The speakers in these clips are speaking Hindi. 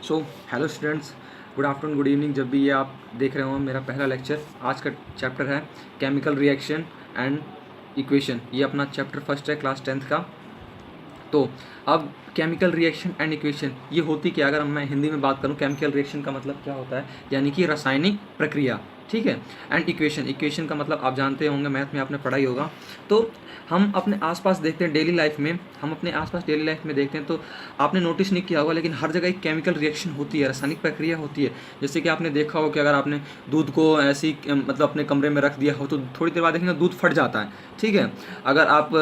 So hello students, good afternoon, good evening. जब भी ये आप देख रहे हो मेरा पहला लेक्चर, आज का चैप्टर है केमिकल रिएक्शन एंड इक्वेशन। ये अपना चैप्टर फर्स्ट है क्लास 10th का। तो अब केमिकल रिएक्शन एंड इक्वेशन ये होती क्या, अगर मैं हिंदी में बात करूँ, केमिकल रिएक्शन का मतलब क्या होता है, यानी कि रासायनिक प्रक्रिया, ठीक है। एंड इक्वेशन, इक्वेशन का मतलब आप जानते होंगे, मैथ में आपने पढ़ा ही होगा। तो हम अपने आसपास देखते हैं डेली लाइफ में, हम अपने आसपास डेली लाइफ में देखते हैं तो आपने नोटिस नहीं किया होगा, लेकिन हर जगह एक केमिकल रिएक्शन होती है, रासायनिक प्रक्रिया होती है। जैसे कि आपने देखा हो कि अगर आपने दूध को ऐसी मतलब अपने कमरे में रख दिया हो तो थोड़ी देर बाद देखेंगे दूध फट जाता है, ठीक है। अगर आप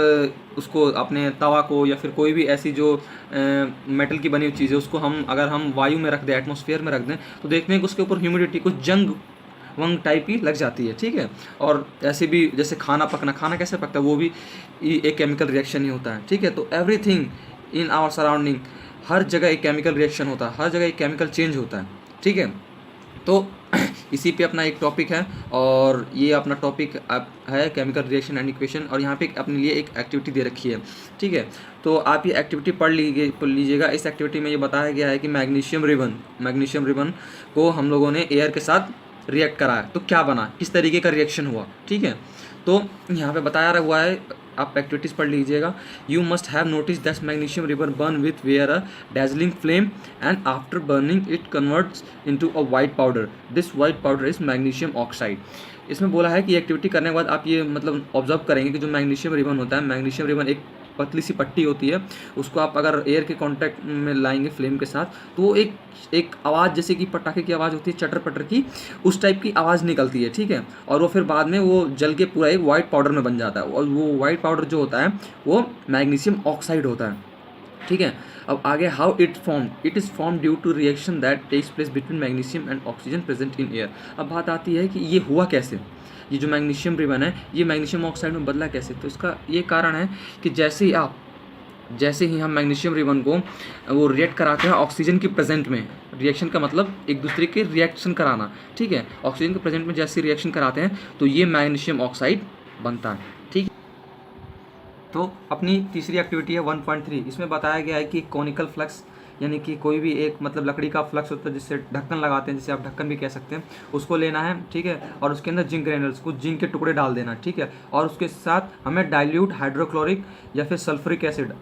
उसको अपने तवा को या फिर कोई भी ऐसी जो मेटल की बनी हुई चीज़ है उसको हम अगर हम वायु में रख दें, एटमॉस्फेयर में रख दें, तो देखते हैं कि उसके ऊपर ह्यूमिडिटी कुछ जंग वंग टाइप की लग जाती है, ठीक है। और ऐसे भी जैसे खाना पकना, खाना कैसे पकता है, वो भी एक केमिकल रिएक्शन ही होता है, ठीक है। तो एवरीथिंग इन आवर सराउंडिंग, हर जगह एक केमिकल रिएक्शन होता है, हर जगह एक केमिकल चेंज होता है, ठीक है। तो इसी पे अपना एक टॉपिक है, और ये अपना टॉपिक है केमिकल रिएक्शन एंड इक्वेशन, और यहाँ पे अपने लिए एक एक्टिविटी दे रखी है, ठीक है। तो आप ये एक्टिविटी पढ़ लीजिएगा। इस एक्टिविटी में ये बताया गया है कि मैग्नीशियम रिबन को हम लोगों ने एयर के साथ रिएक्ट कराया तो क्या बना, किस तरीके का रिएक्शन हुआ, ठीक है। तो यहाँ पे बताया हुआ है, आप एक्टिविटीज़ पढ़ लीजिएगा। You must have notice that magnesium ribbon burn with where a dazzling flame and after burning it converts into a white powder. This white powder is magnesium oxide. इसमें बोला है कि एक्टिविटी करने के बाद आप ये मतलब ऑब्जर्व करेंगे कि जो मैग्नीशियम रिबन होता है, मैग्नीशियम रिबन एक पतली सी पट्टी होती है, उसको आप अगर एयर के कांटेक्ट में लाएंगे फ्लेम के साथ तो वो एक आवाज़, जैसे कि पटाखे की आवाज़ होती है, चटर पटर की, उस टाइप की आवाज़ निकलती है, ठीक है। और वो फिर बाद में वो जल के पूरा एक वाइट पाउडर में बन जाता है, और वो वाइट पाउडर जो होता है वो मैग्नीशियम ऑक्साइड होता है, ठीक है। अब आगे, how it is form due to reaction that takes place between magnesium and oxygen present in air. अब बात आती है कि ये हुआ कैसे, ये जो मैग्नीशियम रिबन है ये मैग्नीशियम ऑक्साइड में बदला कैसे। तो इसका ये कारण है कि जैसे ही हम मैग्नीशियम रिबन को वो रिएक्ट कराते हैं ऑक्सीजन की प्रेजेंट में, रिएक्शन का मतलब एक दूसरे के रिएक्शन कराना, ठीक है। ऑक्सीजन के प्रेजेंट में जैसे रिएक्शन कराते हैं तो ये मैग्नीशियम ऑक्साइड बनता है, ठीक है। तो अपनी तीसरी एक्टिविटी है 1.3। इसमें बताया गया है कि कॉनिकल फ्लक्स, यानी कि कोई भी एक मतलब लकड़ी का फ्लक्स होता है जिससे ढक्कन लगाते हैं, जिसे आप ढक्कन भी कह सकते हैं, उसको लेना है, ठीक है। और उसके अंदर जिंक ग्रेनुल्स, कुछ जिंक के टुकड़े डाल देना, ठीक है। और उसके साथ हमें डाइल्यूट हाइड्रोक्लोरिक या फिर सल्फ्यूरिक एसिड,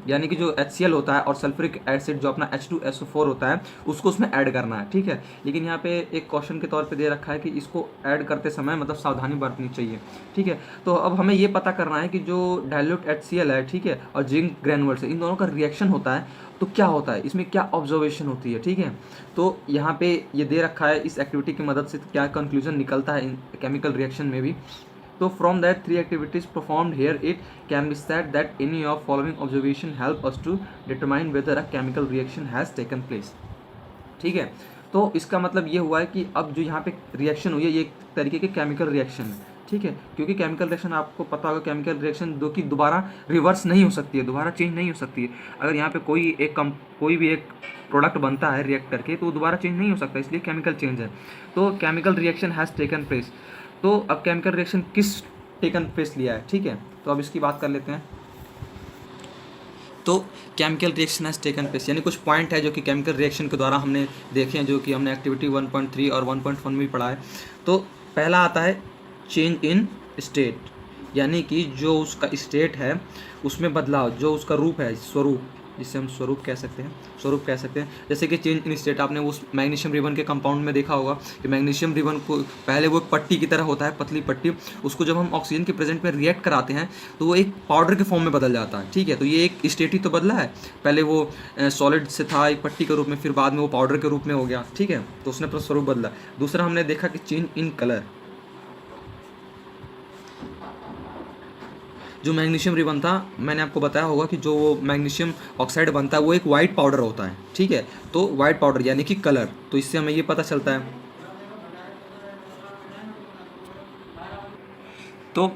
यानी कि जो HCl होता है और सल्फ्यूरिक एसिड जो अपना H2SO4 होता है, उसको उसमें ऐड करना है, ठीक है। लेकिन यहाँ पे एक क्वेश्चन के तौर पे दे रखा है कि इसको ऐड करते समय मतलब सावधानी बरतनी चाहिए, ठीक है। तो अब हमें ये पता करना है कि जो डाइल्यूट HCl है, ठीक है, और जिंक ग्रेनुल्स है, इन दोनों का रिएक्शन होता है तो क्या होता है, इसमें क्या ऑब्जर्वेशन होती है, ठीक है। तो यहाँ पे ये दे रखा है, इस एक्टिविटी की मदद से क्या कंक्लूजन निकलता है इन केमिकल रिएक्शन में भी। तो from that 3 activities performed here it can be said that any of following observation help us to determine whether a chemical reaction has taken place, ठीक है। तो इसका मतलब ये हुआ है कि अब जो यहाँ पे रिएक्शन हुई है ये एक तरीके के केमिकल रिएक्शन है, ठीक है। क्योंकि केमिकल रिएक्शन आपको पता होगा, केमिकल रिएक्शन दो की दोबारा रिवर्स नहीं हो सकती है, दोबारा चेंज नहीं हो सकती है। अगर यहाँ पे कोई भी एक प्रोडक्ट बनता है रिएक्ट करके तो वो दोबारा चेंज नहीं हो सकता, इसलिए केमिकल चेंज है। तो chemical reaction has taken place. तो अब केमिकल रिएक्शन किस टेकन प्लेस लिया है, ठीक है। तो अब इसकी बात कर लेते हैं। तो chemical reaction has taken place, यानी कुछ पॉइंट है जो कि केमिकल रिएक्शन के द्वारा हमने देखे हैं, जो कि हमने एक्टिविटी 1.3 और 1.1 में भी पढ़ा है। तो पहला आता है चेंज इन स्टेट, यानी कि जो उसका स्टेट है उसमें बदलाव, जो उसका रूप है, स्वरूप, जिसे हम स्वरूप कह सकते हैं। जैसे कि चेंज इन स्टेट, आपने उस मैग्नीशियम रिबन के कंपाउंड में देखा होगा कि मैग्नीशियम रिबन को पहले वो एक पट्टी की तरह होता है, पतली पट्टी, उसको जब हम ऑक्सीजन के प्रेजेंट में रिएक्ट कराते हैं तो वो एक पाउडर के फॉर्म में बदल जाता है, ठीक है। तो ये एक स्टेट ही तो बदला है, पहले वो सॉलिड से था एक पट्टी के रूप में, फिर बाद में वो पाउडर के रूप में हो गया, ठीक है। तो उसने अपना स्वरूप बदला। दूसरा हमने देखा कि चेंज इन कलर, जो मैग्नीशियम रिबन था, मैंने आपको बताया होगा कि जो मैग्नीशियम ऑक्साइड बनता है वो एक वाइट पाउडर होता है, ठीक है। तो वाइट पाउडर यानी कि कलर, तो इससे हमें ये पता चलता है। तो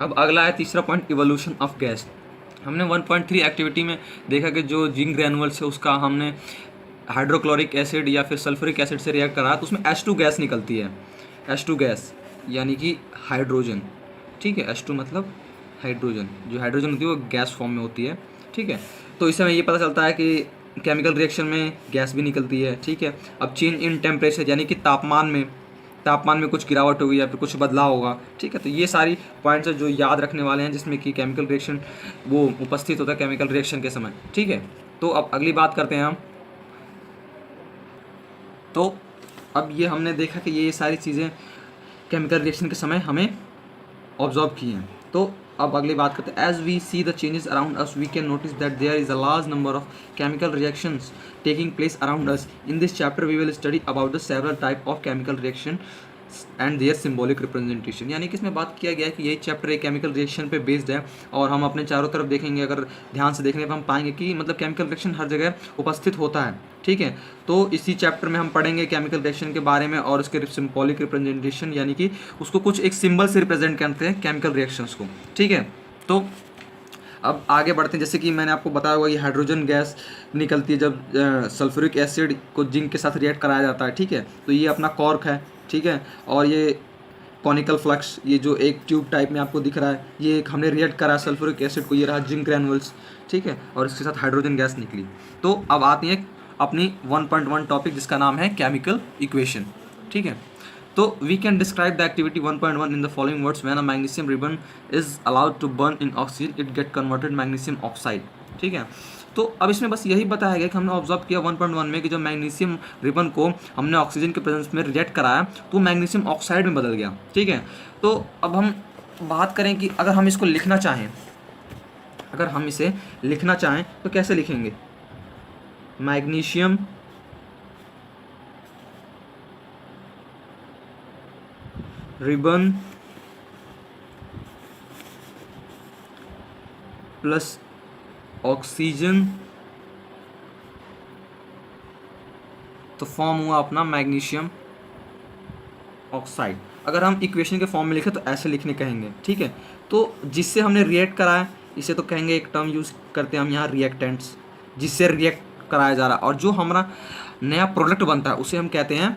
अब अगला है तीसरा पॉइंट, इवोल्यूशन ऑफ गैस। हमने 1.3 एक्टिविटी में देखा कि जो जिंक ग्रैनुअल्स है उसका हमने हाइड्रोक्लोरिक एसिड या फिर सल्फ्यूरिक एसिड से रिएक्ट करा तो उसमें H2 गैस निकलती है। H2 गैस यानी कि हाइड्रोजन, ठीक है। H2 मतलब हाइड्रोजन, जो हाइड्रोजन होती है वो गैस फॉर्म में होती है, ठीक है। तो इससे हमें ये पता चलता है कि केमिकल रिएक्शन में गैस भी निकलती है, ठीक है। अब चेंज इन टेम्परेचर यानी कि तापमान में कुछ गिरावट होगी या फिर कुछ बदलाव होगा, ठीक है। तो ये सारी पॉइंट्स जो याद रखने वाले हैं जिसमें कि केमिकल रिएक्शन वो उपस्थित होता है केमिकल रिएक्शन के समय, ठीक है। तो अब अगली बात करते हैं हम। तो अब ये हमने देखा कि ये सारी चीज़ें केमिकल रिएक्शन के समय हमें ऑब्जर्व की हैं। तो अब अगली बात करते हैं। As we see the changes around us we can notice that there is a large number of chemical reactions taking place around us. In this chapter we will study about the several type of chemical reaction and their symbolic representation. यानी कि इसमें बात किया गया है कि यही चैप्टर एक केमिकल रिएक्शन पे बेस्ड है और हम अपने चारों तरफ देखेंगे, अगर ध्यान से देखने पर हम पाएंगे कि मतलब केमिकल रिएक्शन हर जगह उपस्थित होता है, ठीक है। तो इसी चैप्टर में हम पढ़ेंगे केमिकल रिएक्शन के बारे में और उसके सिम्बॉलिक रिप्रेजेंटेशन, यानी कि उसको कुछ एक सिंबल से रिप्रेजेंट करते हैं केमिकल रिएक्शंस को, ठीक है। तो अब आगे बढ़ते हैं। जैसे कि मैंने आपको बताया हुआ ये हाइड्रोजन गैस निकलती है जब सल्फ्यूरिक एसिड को जिंक के साथ रिएक्ट कराया जाता है, ठीक है। तो ये अपना कॉर्क है, ठीक है। और ये कॉनिकल फ्लक्स, ये जो एक ट्यूब टाइप में आपको दिख रहा है, ये एक हमने रिएक्ट करा सल्फ्यूरिक एसिड को, ये रहा जिंक ग्रैनुअल्स, ठीक है। और इसके साथ हाइड्रोजन गैस निकली। तो अब आती है अपनी 1.1 टॉपिक जिसका नाम है केमिकल इक्वेशन, ठीक है। तो we can describe the activity 1.1 in the following words. When a magnesium ribbon is allowed to burn in oxygen it get converted magnesium oxide, ठीक है। तो अब इसमें बस यही बताया गया कि हमने ऑब्जर्व किया 1.1 में कि जो मैग्नीशियम रिबन को हमने ऑक्सीजन के प्रेजेंस में रिएक्ट कराया तो मैग्नीशियम ऑक्साइड में बदल गया, ठीक है। तो अब हम बात करें कि अगर हम इसको लिखना चाहें, अगर हम इसे लिखना चाहें तो कैसे लिखेंगे। मैग्नीशियम रिबन प्लस ऑक्सीजन तो फॉर्म हुआ अपना मैग्नीशियम ऑक्साइड। अगर हम इक्वेशन के फॉर्म में लिखें तो ऐसे लिखने कहेंगे, ठीक है। तो जिससे हमने रिएक्ट कराया इसे तो कहेंगे, एक टर्म यूज़ करते हैं हम यहाँ रिएक्टेंट्स, जिससे रिएक्ट कराया जा रहा है, और जो हमारा नया प्रोडक्ट बनता है उसे हम कहते हैं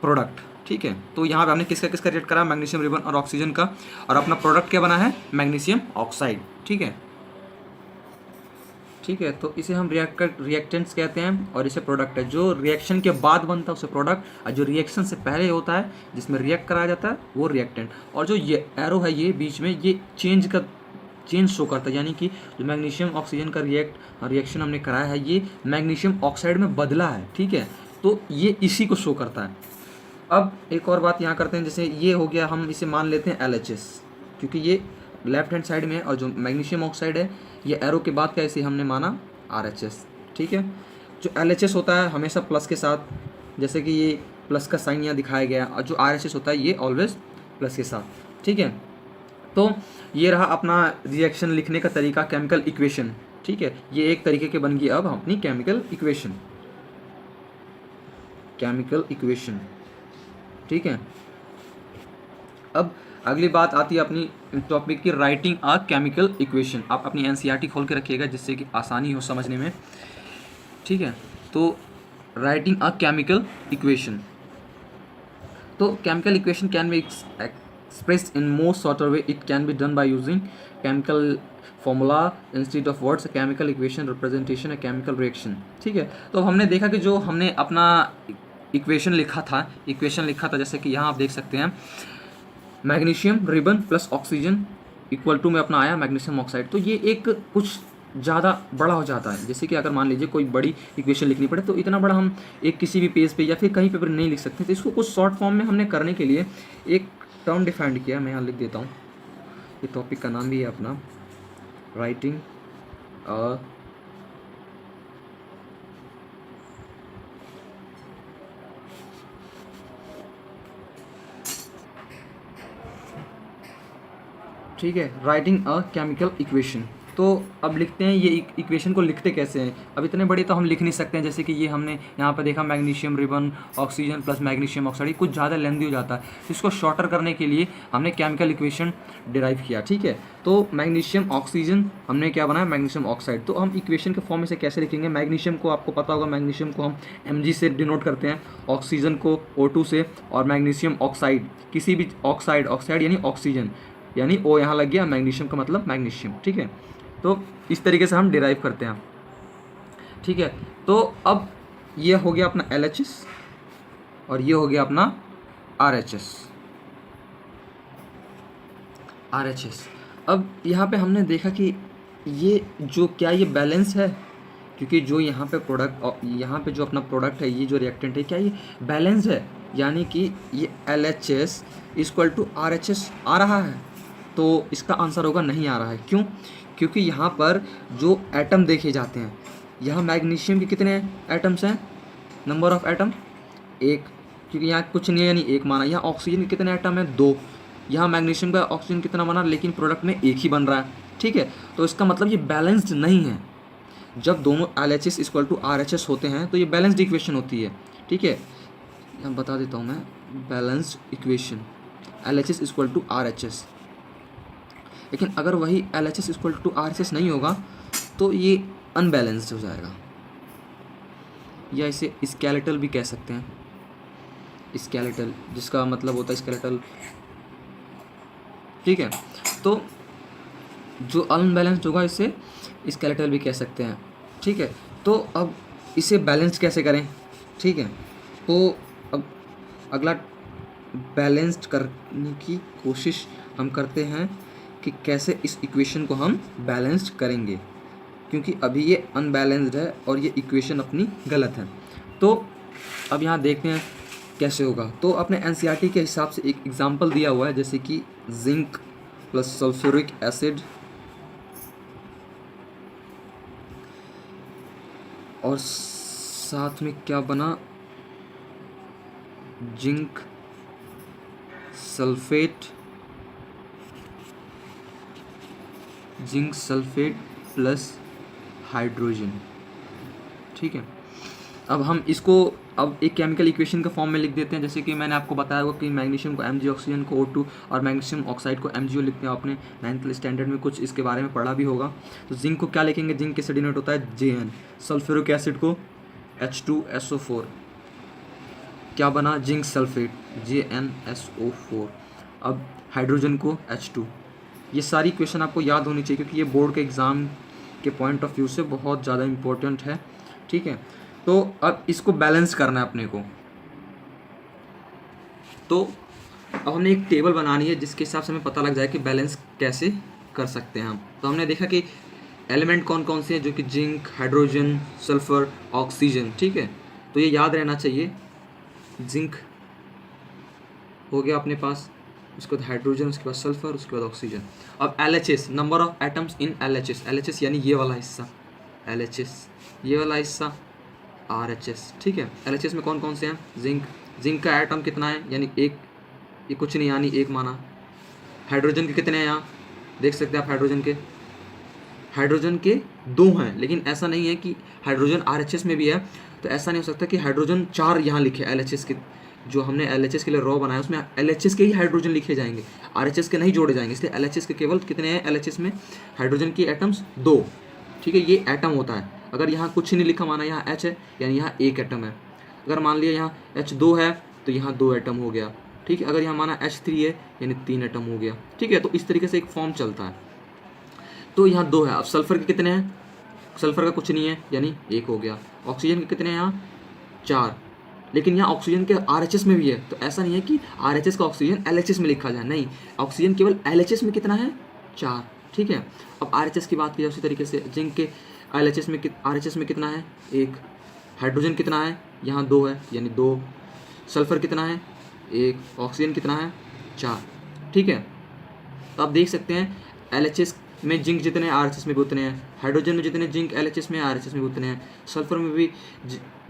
प्रोडक्ट, ठीक है। तो यहाँ पे हमने किसका रिएक्ट करा, मैग्नीशियम रिबन और ऑक्सीजन का, और अपना प्रोडक्ट क्या बना है, मैग्नीशियम ऑक्साइड, ठीक है, ठीक है। तो इसे हम रिएक्टेंट्स कहते हैं और इसे प्रोडक्ट है। जो रिएक्शन के बाद बनता है उसे प्रोडक्ट, और जो रिएक्शन से पहले होता है जिसमें रिएक्ट कराया जाता है वो रिएक्टेंट। और जो ये एरो है ये बीच में, ये चेंज शो करता है, यानी कि जो मैग्नीशियम ऑक्सीजन का रिएक्शन हमने कराया है ये मैग्नीशियम ऑक्साइड में बदला है, ठीक है। तो ये इसी को शो करता है। अब एक और बात यहाँ करते हैं, जैसे ये हो गया, हम इसे मान लेते हैं LHS, क्योंकि ये लेफ्ट हैंड साइड में है, और जो मैग्नीशियम ऑक्साइड है ये एरो के बाद का इसे हमने माना RHS, ठीक है। जो LHS होता है हमेशा प्लस के साथ, जैसे कि ये प्लस का साइन यहाँ दिखाया गया, और जो RHS होता है ये ऑलवेज प्लस के साथ, ठीक है। तो ये रहा अपना रिएक्शन लिखने का तरीका, केमिकल इक्वेशन, ठीक है। ये एक तरीके के बन गई अब अपनी केमिकल इक्वेशन, ठीक है। अब अगली बात आती है अपनी टॉपिक की, राइटिंग अ केमिकल इक्वेशन। आप अपनी NCERT खोल के रखिएगा जिससे कि आसानी हो समझने में, ठीक है। तो राइटिंग अ केमिकल इक्वेशन, तो chemical equation can be expressed in most shorter way. It can be done by using chemical formula instead of words. Chemical equation representation, a chemical reaction, ठीक है। तो हमने देखा कि जो हमने अपना इक्वेशन लिखा था, जैसे कि यहाँ आप देख सकते हैं magnesium ribbon plus oxygen equal to में अपना आया मैग्नीशियम ऑक्साइड। तो ये एक कुछ ज़्यादा बड़ा हो जाता है। जैसे कि अगर मान लीजिए कोई बड़ी इक्वेशन लिखनी पड़े तो इतना बड़ा हम एक किसी भी पेज पे या फिर कहीं पे नहीं लिख सकते। तो इसको कुछ शॉर्ट फॉर्म में हमने करने के लिए एक टर्म डिफाइंड किया, मैं यहाँ लिख देता हूँ। ये टॉपिक का नाम भी है अपना राइटिंग अ ठीक है, राइटिंग अ केमिकल इक्वेशन। तो अब लिखते हैं ये इक्वेशन को लिखते कैसे हैं। अब इतने बड़ी तो हम लिख नहीं सकते हैं, जैसे कि ये हमने यहाँ पर देखा magnesium ribbon oxygen plus magnesium oxide, कुछ ज़्यादा लेंथी हो जाता है। तो इसको शॉर्टर करने के लिए हमने केमिकल इक्वेशन डिराइव किया, ठीक है। तो मैग्नीशियम ऑक्सीजन हमने क्या बनाया, मैग्नीशियम ऑक्साइड। तो हम इक्वेशन के फॉर्म में से कैसे लिखेंगे। मैग्नीशियम को आपको पता होगा, मैग्नीशियम को हम Mg से डिनोट करते हैं, ऑक्सीजन को O2 से, और मैग्नीशियम ऑक्साइड किसी भी ऑक्साइड यानी ऑक्सीजन, यानी O यहाँ लग गया, मैग्नीशियम का मतलब मैग्नीशियम, ठीक है। तो इस तरीके से हम डिराइव करते हैं। ठीक है। तो अब ये हो गया अपना LHS और ये हो गया अपना RHS। अब यहाँ पे हमने देखा कि ये जो क्या ये बैलेंस है, क्योंकि जो यहाँ पे प्रोडक्ट, यहाँ पे जो अपना प्रोडक्ट है, ये जो रिएक्टेंट है, क्या ये बैलेंस है, यानी कि ये LHS इक्वल टू RHS आ रहा है। तो इसका आंसर होगा नहीं आ रहा है। क्यों? क्योंकि यहाँ पर जो एटम देखे जाते हैं, यहाँ मैग्नीशियम के कितने एटम्स हैं, नंबर ऑफ एटम 1, क्योंकि यहाँ कुछ नहीं है यानी 1 माना। यहाँ ऑक्सीजन के कितने एटम हैं, 2। यहाँ मैग्नीशियम का ऑक्सीजन कितना बना, लेकिन प्रोडक्ट में 1 ही बन रहा है। ठीक है, तो इसका मतलब ये बैलेंस्ड नहीं है। जब दोनों LHS इक्वल टू RHS होते हैं तो ये बैलेंस्ड इक्वेशन होती है। ठीक है, यहाँ बता देता हूँ मैं, balanced equation LHS equal to RHS। लेकिन अगर वही LHS इक्वल टू RHS नहीं होगा तो ये अनबैलेंस्ड हो जाएगा, या इसे स्केलेटल भी कह सकते हैं। स्केलेटल, जिसका मतलब होता है स्केलेटल। ठीक है, तो जो अनबैलेंस्ड होगा इसे स्केलेटल भी कह सकते हैं। ठीक है, तो अब इसे बैलेंस कैसे करें? ठीक है, तो अब अगला बैलेंस्ड करने की कोशिश हम करते हैं कि कैसे इस इक्वेशन को हम बैलेंस्ड करेंगे, क्योंकि अभी ये अनबैलेंस्ड है और ये इक्वेशन अपनी गलत है। तो अब यहाँ देखते हैं कैसे होगा। तो अपने NCERT के हिसाब से एक एग्जांपल दिया हुआ है, जैसे कि जिंक प्लस सल्फ्यूरिक एसिड और साथ में क्या बना, जिंक सल्फेट प्लस हाइड्रोजन। ठीक है, अब हम इसको अब एक केमिकल इक्वेशन के फॉर्म में लिख देते हैं। जैसे कि मैंने आपको बताया होगा कि मैग्नीशियम को Mg, ऑक्सीजन को O2 और मैग्नीशियम ऑक्साइड को MgO लिखते हैं। आपने 9th स्टैंडर्ड में कुछ इसके बारे में पढ़ा भी होगा। तो जिंक को क्या लिखेंगे, जिंक कैसे डिनोट होता है, Jn। सल्फ्यूरिक एसिड को H2SO4, क्या बना, जिंक सल्फेट JnSO4। अब हाइड्रोजन को H2। ये सारी इक्वेशन आपको याद होनी चाहिए, क्योंकि ये बोर्ड के एग्ज़ाम के पॉइंट ऑफ व्यू से बहुत ज़्यादा इम्पोर्टेंट है। ठीक है, तो अब इसको बैलेंस करना है अपने को। तो अब हमने एक टेबल बनानी है जिसके हिसाब से हमें पता लग जाए कि बैलेंस कैसे कर सकते हैं हम। तो हमने देखा कि एलिमेंट कौन कौन से हैं, जो कि जिंक, हाइड्रोजन, सल्फर, ऑक्सीजन। ठीक है, तो ये याद रहना चाहिए। जिंक हो गया अपने पास, उसके बाद हाइड्रोजन, उसके बाद सल्फर, उसके बाद ऑक्सीजन। अब LHS, number of atoms in LHS यानी ये वाला हिस्सा LHS, ये वाला हिस्सा RHS। ठीक है, LHS में कौन कौन से हैं, जिंक का एटम कितना है, यानी 1, ये कुछ नहीं यानी 1 माना। हाइड्रोजन के कितने हैं, यहाँ देख सकते हैं आप, हाइड्रोजन के 2 हैं। लेकिन ऐसा नहीं है कि हाइड्रोजन RHS में भी है, तो ऐसा नहीं हो सकता कि हाइड्रोजन 4 यहाँ लिखे LHS के, जो हमने LHS के लिए रॉ बनाया उसमें LHS के ही हाइड्रोजन लिखे जाएंगे, RHS के नहीं जोड़े जाएंगे। इसलिए LHS के केवल कितने हैं, LHS में हाइड्रोजन की एटम्स 2। ठीक है, ये एटम होता है। अगर यहाँ कुछ नहीं लिखा, माना यहाँ H है यानी यहाँ 1 एटम है। अगर मान लिया यहाँ H2 है तो यहाँ 2 एटम हो गया। ठीक है, अगर यहाँ माना H3 है यानी 3 एटम हो गया। ठीक है, तो इस तरीके से एक फॉर्म चलता है। तो यहाँ 2 है। अब सल्फर के कितने हैं, सल्फर का कुछ नहीं है यानी 1 हो गया। ऑक्सीजन के कितने हैं, यहाँ 4। लेकिन यहाँ ऑक्सीजन के RHS में भी है, तो ऐसा नहीं है कि RHS का ऑक्सीजन LHS में लिखा जाए, नहीं, ऑक्सीजन केवल LHS में कितना है, 4। ठीक है, अब RHS की बात की जाए उसी तरीके से, जिंक के RHS में कितना है, 1। हाइड्रोजन कितना है, यहाँ 2 है यानी 2। सल्फर कितना है, 1। ऑक्सीजन कितना है, 4। ठीक है, तो आप देख सकते हैं LHS में जिंक जितने हैं RHS में भी उतने हैं, हाइड्रोजन में जितने जिंक LHS में RHS में भी उतने हैं, सल्फर में भी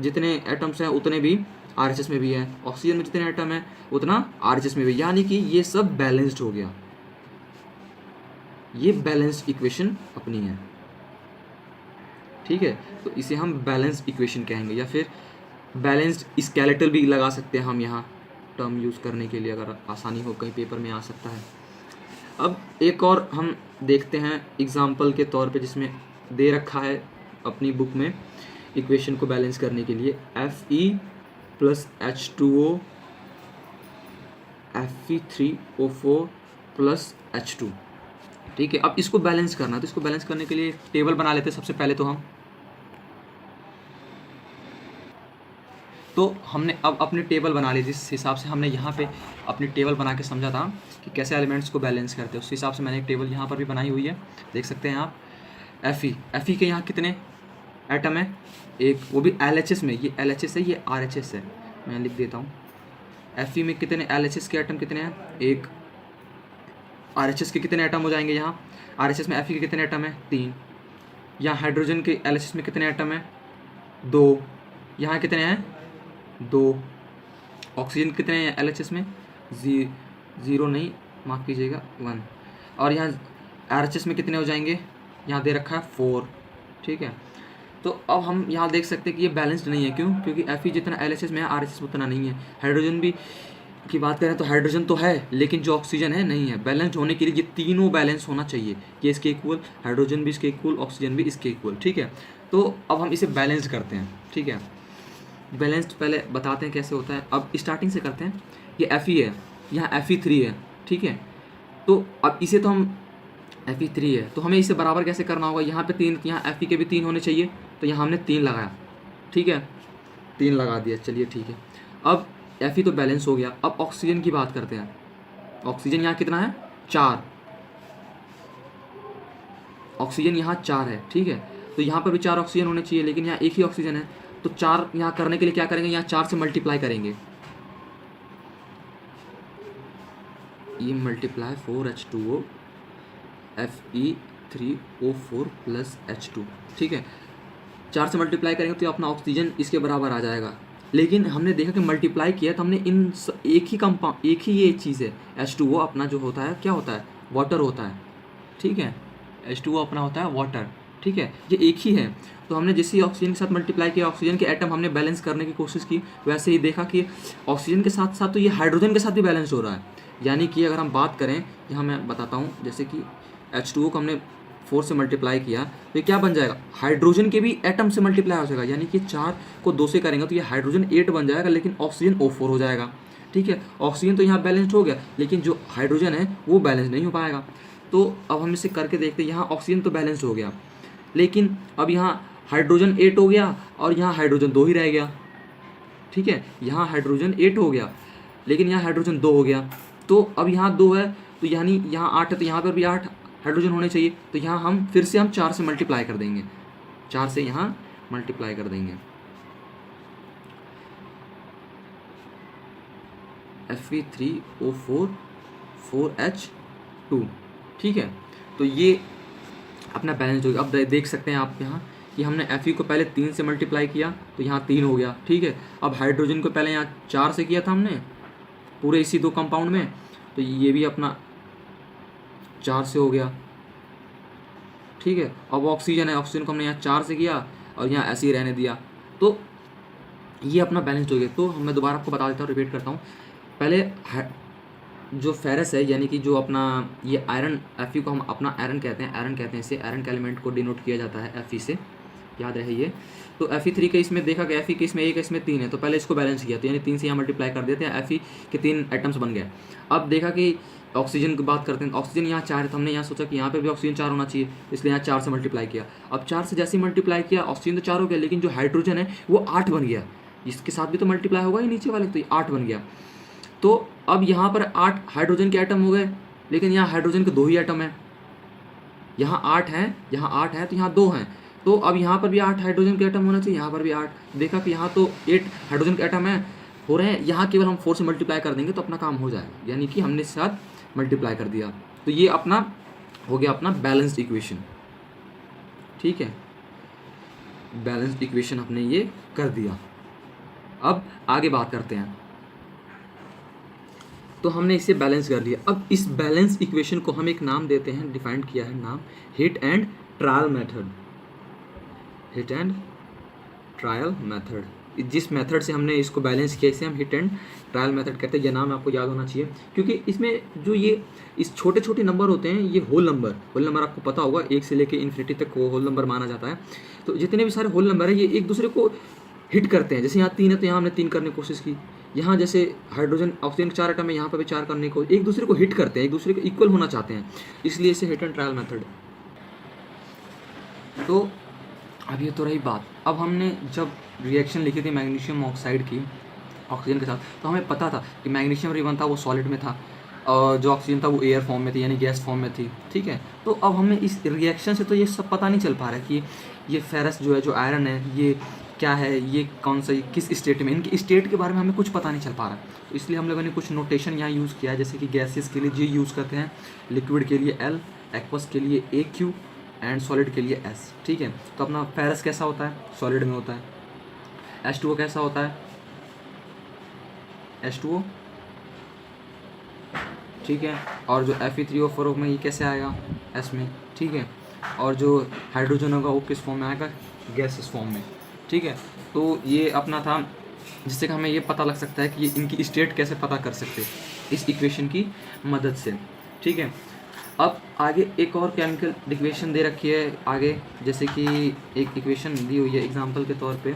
जितने एटम्स हैं उतने भी RHS में भी हैं, ऑक्सीजन में जितने एटम हैं उतना RHS में भी, यानी कि ये सब बैलेंस्ड हो गया। ये बैलेंस्ड इक्वेशन अपनी है। ठीक है, तो इसे हम बैलेंस्ड इक्वेशन कहेंगे, या फिर बैलेंस्ड स्केलेटल भी लगा सकते हैं हम यहाँ टर्म यूज़ करने के लिए, अगर आसानी हो, कहीं पेपर में आ सकता है। अब एक और हम देखते हैं एग्जाम्पल के तौर पे, जिसमें दे रखा है अपनी बुक में इक्वेशन को बैलेंस करने के लिए Fe plus H2O Fe3O4 plus H2। ठीक है, अब इसको बैलेंस करना है, तो इसको बैलेंस करने के लिए टेबल बना लेते हैं सबसे पहले। तो हम तो हमने अब अपनी टेबल बना ली, जिस हिसाब से हमने यहाँ पे अपनी टेबल बना के समझा था कि कैसे एलिमेंट्स को बैलेंस करते हैं, उस हिसाब से मैंने एक टेबल यहाँ पर भी बनाई हुई है, देख सकते हैं आप। एफ ई के यहाँ कितने एटम है? एक, वो भी LHS में, ये LHS है, ये RHS है, मैं लिख देता हूँ। एफ ई में कितने LHS के एटम कितने हैं? एक। RHS के कितने एटम हो जाएंगे यहाँ? RHS में एफ ई के कितने एटम है? 3। यहाँ हाइड्रोजन के LHS में कितने एटम है? 2। यहाँ कितने हैं? 2। ऑक्सीजन कितने हैं LHS में? 0 नहीं, माफ़ कीजिएगा, 1। और यहाँ RHS में कितने हो जाएंगे? यहाँ दे रखा है 4, ठीक है। तो अब हम यहाँ देख सकते हैं कि ये बैलेंस्ड नहीं है। क्यों? क्योंकि Fe जितना LHS में है RHS उतना नहीं है। हाइड्रोजन भी की बात करें तो हाइड्रोजन तो है, लेकिन जो ऑक्सीजन है नहीं है। बैलेंस होने के लिए ये तीनों बैलेंस होना चाहिए, ये इसके इक्वल, हाइड्रोजन भी इसके इक्वल, ऑक्सीजन भी इसके इक्वल, ठीक है। तो अब हम इसे बैलेंस करते हैं, ठीक है। बैलेंस्ड पहले बताते हैं कैसे होता है। अब स्टार्टिंग से करते हैं। ये Fe है, यहाँ Fe3 है, ठीक है। तो अब इसे तो हम Fe3 है, तो हमें इसे बराबर कैसे करना होगा? यहाँ पे 3, यहाँ Fe के भी 3 होने चाहिए, तो यहाँ हमने 3 लगाया, ठीक है, 3 लगा दिया, चलिए ठीक है। अब Fe तो बैलेंस हो गया। अब ऑक्सीजन की बात करते हैं। ऑक्सीजन यहाँ कितना है? 4। ऑक्सीजन यहाँ 4 है, ठीक है। तो यहाँ पर भी 4 ऑक्सीजन होने चाहिए, लेकिन यहाँ एक ही ऑक्सीजन है, तो 4 यहाँ करने के लिए क्या करेंगे? यहाँ 4 से मल्टीप्लाई करेंगे, ये multiply 4H2O Fe3O4 plus H2, ठीक है। 4 से मल्टीप्लाई करेंगे तो अपना ऑक्सीजन इसके बराबर आ जाएगा। लेकिन हमने देखा कि मल्टीप्लाई किया तो हमने एक ही कंपाउंड, एक ही ये चीज़ है, H2O अपना जो होता है क्या होता है? वाटर होता है, ठीक है। H2O अपना होता है वाटर, ठीक है, ये एक ही है। तो हमने जैसे ही ऑक्सीजन के साथ मल्टीप्लाई किया, ऑक्सीजन के एटम हमने बैलेंस करने की कोशिश की, वैसे ही देखा कि ऑक्सीजन के साथ साथ तो ये हाइड्रोजन के साथ भी बैलेंस हो रहा है। यानी कि अगर हम बात करें, यहाँ मैं बताता हूँ, जैसे कि H2O को हमने 4 से मल्टीप्लाई किया तो ये क्या बन जाएगा? हाइड्रोजन के भी एटम से मल्टीप्लाई हो जाएगा, यानी कि 4 को 2 से करेंगे तो ये हाइड्रोजन 8 बन जाएगा, लेकिन ऑक्सीजन O4 हो जाएगा, ठीक है। ऑक्सीजन तो यहाँ बैलेंस्ड हो गया, लेकिन जो हाइड्रोजन है वो बैलेंस नहीं हो पाएगा। तो अब हम इसे करके देखते हैं। यहाँ ऑक्सीजन तो बैलेंस हो गया, लेकिन अब यहाँ हाइड्रोजन 8 हो गया और यहाँ हाइड्रोजन 2 ही रह गया, ठीक है। यहाँ हाइड्रोजन 8 हो गया, लेकिन यहाँ हाइड्रोजन 2 हो गया। तो अब यहाँ 2 है, तो यानी यहाँ 8 है, तो यहाँ पर भी 8 हाइड्रोजन होने चाहिए। तो यहाँ हम फिर से 4 से मल्टीप्लाई कर देंगे, 4 से यहाँ मल्टीप्लाई कर देंगे। Fe3O4 4H2, ठीक है। तो ये अपना बैलेंस हो गया। अब देख सकते हैं आप यहाँ कि हमने Fe को पहले 3 से मल्टीप्लाई किया तो यहाँ 3 हो गया, ठीक है। अब हाइड्रोजन को पहले यहाँ 4 से किया था हमने पूरे इसी 2 कंपाउंड में, तो ये भी अपना 4 से हो गया, ठीक है। अब ऑक्सीजन है, ऑक्सीजन को हमने यहाँ 4 से किया और यहाँ ऐसे ही रहने दिया, तो ये अपना बैलेंस हो गया। तो मैं दोबारा आपको बता देता हूँ, रिपीट करता हूँ। पहले जो फेरस है, यानी कि जो अपना ये आयरन, Fe को हम अपना आयरन कहते हैं, आयरन कहते हैं इसे, आयरन के एलिमेंट को डिनोट किया जाता है Fe से, याद रहे ये। तो Fe3 के इसमें देखा कि Fe के इसमें 1 है, इसमें 3 है, तो पहले इसको बैलेंस किया, तो यानी 3 से यहाँ मल्टीप्लाई कर देते हैं, Fe के 3 एटम्स बन गए। अब देखा कि ऑक्सीजन की बात करते हैं, ऑक्सीजन यहाँ 4 है, तो हमने यहाँ सोचा कि यहाँ पे भी ऑक्सीजन 4 होना चाहिए, इसलिए यहाँ 4 से मल्टीप्लाई किया। अब 4 से जैसे ही मल्टीप्लाई किया, ऑक्सीजन तो 4 हो गया, लेकिन जो हाइड्रोजन है वो 8 बन गया, इसके साथ भी तो मल्टीप्लाई होगा ही नीचे वाले, तो ये 8 बन गया। तो अब यहाँ पर 8 हाइड्रोजन के एटम हो गए, लेकिन यहाँ हाइड्रोजन के 2 ही एटम हैं, यहाँ 8 हैं, यहाँ 8 है, तो यहाँ 2 हैं। तो अब यहाँ पर भी 8 हाइड्रोजन के एटम होना चाहिए, यहाँ पर भी 8। देखा कि यहाँ तो 8 हाइड्रोजन के एटम हैं, हो रहे हैं, यहाँ केवल हम 4 से मल्टीप्लाई कर देंगे तो अपना काम हो जाएगा, यानी कि हमने इसके साथ मल्टीप्लाई कर दिया। तो ये अपना हो गया अपना बैलेंस्ड इक्वेशन, ठीक है। बैलेंस्ड इक्वेशन हमने ये कर दिया। अब आगे बात करते हैं। तो हमने इसे बैलेंस कर लिया। अब इस बैलेंस इक्वेशन को हम एक नाम देते हैं, डिफाइंड किया है नाम, hit and trial method. Hit and trial method, जिस मेथड से हमने इसको बैलेंस किया इसे हम हिट एंड ट्रायल मेथड कहते हैं। यह नाम आपको याद होना चाहिए, क्योंकि इसमें जो ये इस छोटे छोटे नंबर होते हैं, ये होल नंबर आपको पता होगा, 1 से लेकर इन्फिनिटी तक को होल नंबर माना जाता है। तो जितने भी सारे होल नंबर है, ये एक दूसरे को हिट करते हैं। जैसे यहाँ 3 है, तो यहाँ हमने 3 करने की कोशिश की, यहाँ जैसे हाइड्रोजन ऑक्सीजन 4 एटम है, यहाँ पर भी 4 करने को, एक दूसरे को हिट करते हैं, एक दूसरे को इक्वल होना चाहते हैं, इसलिए इसे हिट एंड ट्रायल मेथड। तो अब ये तो रही बात। अब हमने जब रिएक्शन लिखी थी मैग्नीशियम ऑक्साइड की ऑक्सीजन के साथ, तो हमें पता था कि मैग्नीशियम रिबन था वो सॉलिड में था और जो ऑक्सीजन था वो एयर फॉर्म में थी, यानी गैस फॉर्म में थी, ठीक है। तो अब हमें इस रिएक्शन से तो ये सब पता नहीं चल पा रहा है कि ये फेरस जो है, जो आयरन है, ये क्या है, ये कौन सा, किस स्टेट में, इनकी स्टेट के बारे में हमें कुछ पता नहीं चल पा रहा है। तो इसलिए हम लोगों ने कुछ नोटेशन यहाँ यूज़ किया है, जैसे कि गैसेस के लिए जी यूज़ करते हैं, लिक्विड के लिए एल, एक्वस के लिए AQ एंड सॉलिड के लिए S, ठीक है। तो अपना फेरस कैसा होता है, सॉलिड में होता है। H2O कैसा होता है, H2O, ठीक है। और जो Fe3O4 में ये कैसे आएगा, S में, ठीक है। और जो हाइड्रोजन होगा वो किस फॉर्म में आएगा, गैसेस फॉर्म में, ठीक है। तो ये अपना था, जिससे कि हमें ये पता लग सकता है कि ये इनकी स्टेट कैसे पता कर सकते हैं इस इक्वेशन की मदद से, ठीक है। अब आगे एक और केमिकल इक्वेशन दे रखी है आगे, जैसे कि एक इक्वेशन दी हुई है एग्जांपल के तौर पे,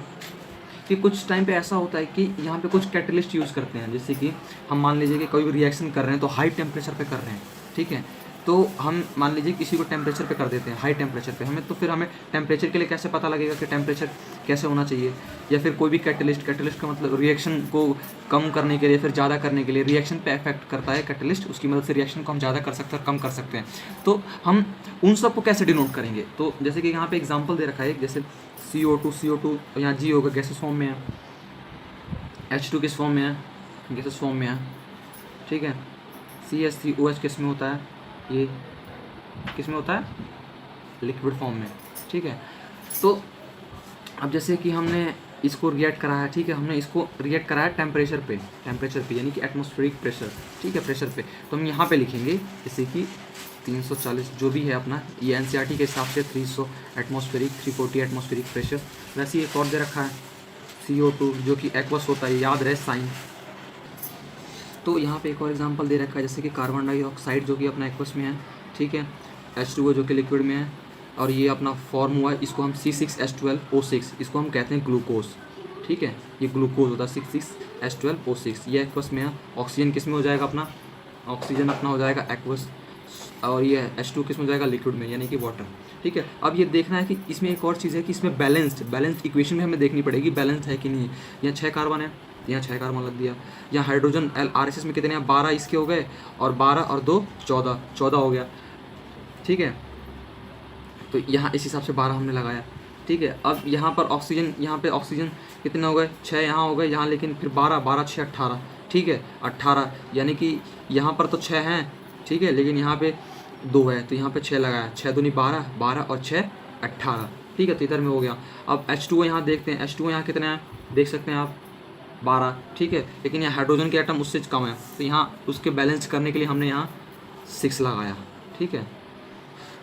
कि कुछ टाइम पे ऐसा होता है कि यहाँ पे कुछ कैटलिस्ट यूज़ करते हैं, जैसे कि हम मान लीजिए कि कोई भी रिएक्शन कर रहे हैं तो हाई टेम्परेचर पे कर रहे हैं, ठीक है। तो हम मान लीजिए किसी को टेम्परेचर पे कर देते हैं, हाई टेम्परेचर पे, हमें फिर हमें टेम्परेचर के लिए कैसे पता लगेगा कि टेम्परेचर कैसे होना चाहिए, या फिर कोई भी कैटलिस्ट का मतलब रिएक्शन को कम करने के लिए, फिर ज़्यादा करने के लिए रिएक्शन पे इफेक्ट करता है कैटलिस्ट, उसकी मदद से रिएक्शन को हम ज़्यादा कर सकते हैं और कम कर सकते हैं। तो हम उन सब को कैसे डिनोट करेंगे, तो जैसे कि यहाँ पे एग्जांपल दे रखा है, जैसे CO2 और यहाँ G होगा, गैसेस फॉर्म में है, H2 किस फॉर्म में है, गैसेस फॉर्म में है, ठीक है। CH3OH किस में होता है, ये किस में होता है, लिक्विड फॉर्म में, ठीक है। तो अब जैसे कि हमने इसको रिएक्ट कराया, ठीक है, हमने इसको रिएक्ट कराया टेम्परेचर पे यानी कि एटमॉस्फेरिक प्रेशर, ठीक है, प्रेशर पे। तो हम यहाँ पे लिखेंगे जैसे कि 340 जो भी है अपना, ये NCERT के हिसाब से 300 एटमॉस्फेरिक, 340 एटमॉस्फेरिक प्रेशर। वैसे ही एक और दे रखा है CO2 जो कि एक्वस होता है, याद रहे साइन। तो यहाँ पे एक और एग्जांपल दे रखा है, जैसे कि कार्बन डाइऑक्साइड जो कि अपना एक्वस में है, ठीक है, H2O जो कि लिक्विड में है, और ये अपना फॉर्म हुआ है, इसको हम C6H12O6, इसको हम कहते हैं ग्लूकोज, ठीक है, ये ग्लूकोज होता है 6,6H12O6, ये एक्वस में है। ऑक्सीजन किस में हो जाएगा अपना, ऑक्सीजन अपना हो जाएगा एक्वस, और ये H2 किस में हो जाएगा, लिक्विड में, यानी कि वाटर, ठीक है। अब ये देखना है कि इसमें एक और चीज़ है कि इसमें बैलेंस्ड इक्वेशन में हमें देखनी पड़ेगी बैलेंस है कि नहीं। यहाँ 6 कार्बन है, यहाँ 6 कार्बन लग दिया। यहाँ हाइड्रोजन RHS में कितने हैं, 12 इसके हो गए, और 12 और 2 14 हो गया, ठीक है। तो यहाँ इस हिसाब से 12 हमने लगाया, ठीक है। अब यहाँ पर ऑक्सीजन, यहाँ पे ऑक्सीजन कितने हो गए, 6 यहाँ हो गए, यहाँ लेकिन फिर 12 6 18, ठीक है, 18, यानी कि यहाँ पर तो 6 हैं, ठीक है, लेकिन यहाँ पे 2 है, तो यहाँ पे 6 लगाया, 6 दूनी 12, 12 और 6 18, ठीक है। तो इधर में हो गया। अब H2O यहाँ देखते हैं, H2O यहाँ कितने हैं, देख सकते हैं आप 12, ठीक है, लेकिन यहाँ हाइड्रोजन के एटम उससे कम है, तो यहाँ उसके बैलेंस करने के लिए हमने यहाँ 6 लगाया, ठीक है।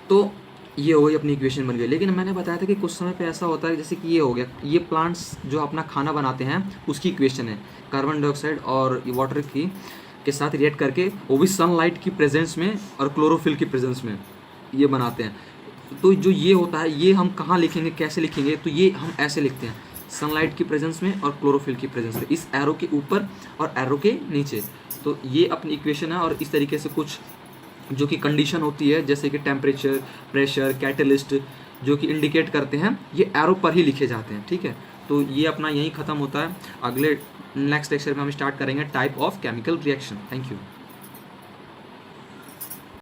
तो ये हो गई अपनी इक्वेशन बन गई। लेकिन मैंने बताया था कि कुछ समय पे ऐसा होता है, जैसे कि ये हो गया, ये प्लांट्स जो अपना खाना बनाते हैं उसकी इक्वेशन है, कार्बन डाइऑक्साइड और वाटर की के साथ रिएक्ट करके, वो भी सनलाइट की प्रेजेंस में और क्लोरोफिल की प्रेजेंस में ये बनाते हैं। तो जो ये होता है, ये हम कहाँ लिखेंगे, कैसे लिखेंगे, तो ये हम ऐसे लिखते हैं, सनलाइट की प्रेजेंस में और क्लोरोफिल की प्रेजेंस में, इस एरो के ऊपर और एरो के नीचे। तो ये अपनी इक्वेशन है, और इस तरीके से कुछ जो कि कंडीशन होती है, जैसे कि टेम्परेचर, प्रेशर, कैटलिस्ट, जो कि इंडिकेट करते हैं, ये एरो पर ही लिखे जाते हैं, ठीक है। तो ये अपना यहीं ख़त्म होता है। अगले नेक्स्ट लेक्चर में हम स्टार्ट करेंगे type of chemical reaction. Thank you.